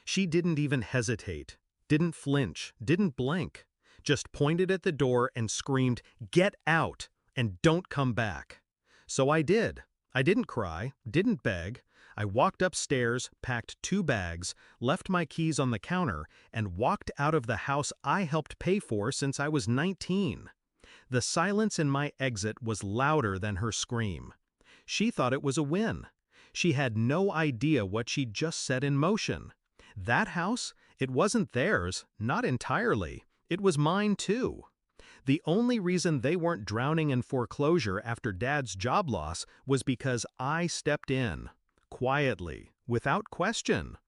She didn't even hesitate, didn't flinch, didn't blink, just pointed at the door and screamed, "Get out! And don't come back!" So I did. I didn't cry, didn't beg. I walked upstairs, packed 2 bags, left my keys on the counter, and walked out of the house I helped pay for since I was 19. The silence in my exit was louder than her scream. She thought it was a win. She had no idea what she'd just set in motion. That house? It wasn't theirs, not entirely. It was mine too. The only reason they weren't drowning in foreclosure after Dad's job loss was because I stepped in. Quietly, without question.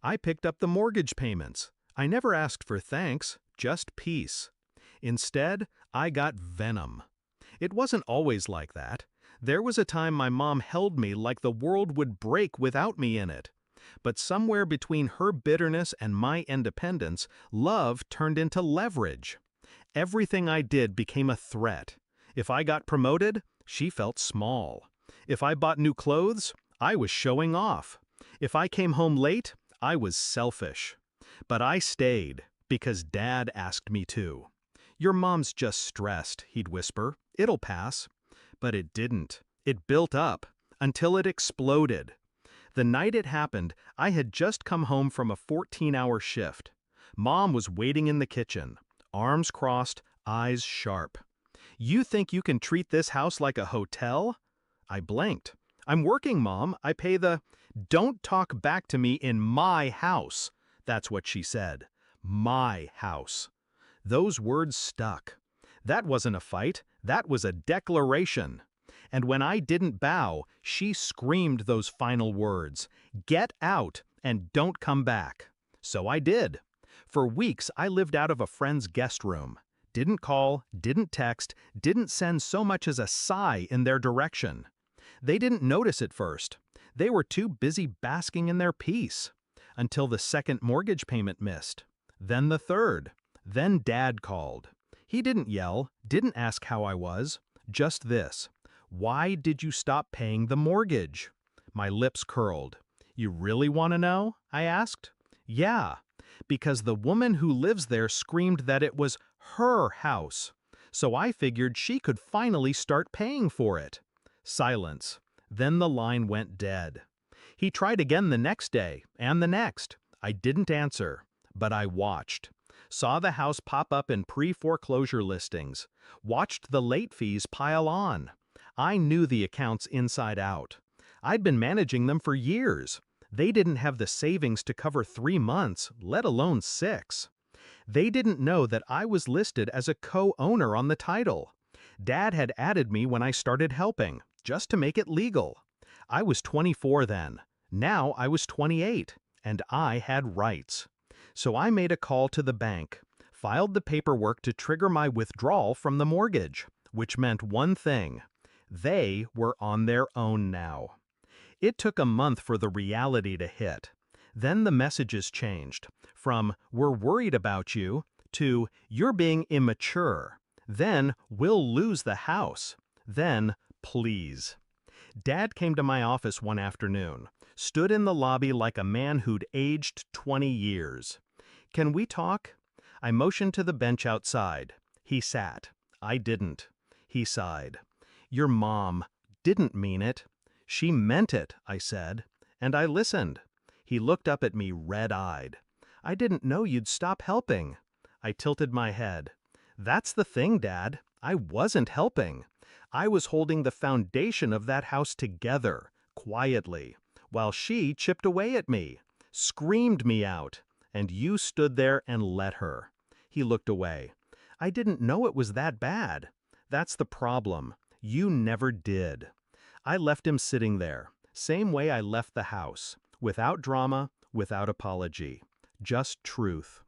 I picked up the mortgage payments. I never asked for thanks, just peace. Instead, I got venom. It wasn't always like that. There was a time my mom held me like the world would break without me in it. But somewhere between her bitterness and my independence, love turned into leverage. Everything I did became a threat. If I got promoted, she felt small. If I bought new clothes, I was showing off. If I came home late, I was selfish. But I stayed, because Dad asked me to. "Your mom's just stressed," he'd whisper. "It'll pass." But it didn't. It built up, until it exploded. The night it happened, I had just come home from a 14-hour shift. Mom was waiting in the kitchen, arms crossed, eyes sharp. "You think you can treat this house like a hotel?" I blinked. "I'm working, Mom. I pay the—" "Don't talk back to me in my house." That's what she said. My house. Those words stuck. That wasn't a fight. That was a declaration. And when I didn't bow, she screamed those final words, "Get out and don't come back." So I did. For weeks, I lived out of a friend's guest room. Didn't call, didn't text, didn't send so much as a sigh in their direction. They didn't notice at first. They were too busy basking in their peace. Until the second mortgage payment missed. Then the third. Then Dad called. He didn't yell, didn't ask how I was. Just this. "Why did you stop paying the mortgage?" My lips curled. "You really want to know?" I asked. "Yeah, because the woman who lives there screamed that it was her house. So I figured she could finally start paying for it." Silence. Then the line went dead. He tried again the next day, and the next. I didn't answer, but I watched. Saw the house pop up in pre-foreclosure listings. Watched the late fees pile on. I knew the accounts inside out. I'd been managing them for years. They didn't have the savings to cover 3 months, let alone 6. They didn't know that I was listed as a co-owner on the title. Dad had added me when I started helping, just to make it legal. I was 24 then. Now I was 28, and I had rights. So I made a call to the bank, filed the paperwork to trigger my withdrawal from the mortgage, which meant one thing. They were on their own now. It took a month for the reality to hit. Then the messages changed, from "We're worried about you" to "You're being immature." Then "We'll lose the house." Then "Please." Dad came to my office one afternoon, stood in the lobby like a man who'd aged 20 years. "Can we talk?" I motioned to the bench outside. He sat. I didn't. He sighed. "Your mom didn't mean it." "She meant it," I said, and I listened. He looked up at me red-eyed. "I didn't know you'd stop helping." I tilted my head. "That's the thing, Dad. I wasn't helping. I was holding the foundation of that house together, quietly, while she chipped away at me, screamed me out, and you stood there and let her." He looked away. "I didn't know it was that bad. That's the problem. You never did." I left him sitting there, same way I left the house, without drama, without apology. Just truth.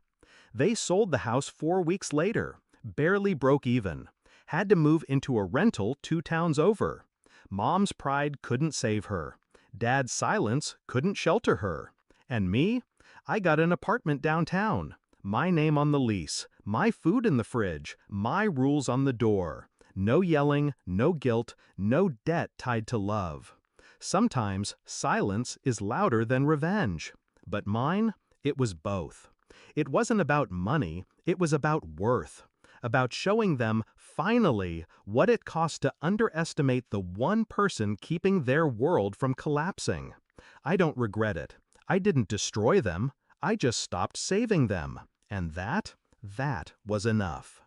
They sold the house 4 weeks later, barely broke even. Had to move into a rental 2 towns over. Mom's pride couldn't save her. Dad's silence couldn't shelter her. And me? I got an apartment downtown. My name on the lease, my food in the fridge, my rules on the door. No yelling, no guilt, no debt tied to love. Sometimes silence is louder than revenge. But mine, It was both. It wasn't about money, it was about worth. About showing them, finally, what it costs to underestimate the one person keeping their world from collapsing. I don't regret it. I didn't destroy them. I just stopped saving them. And that was enough.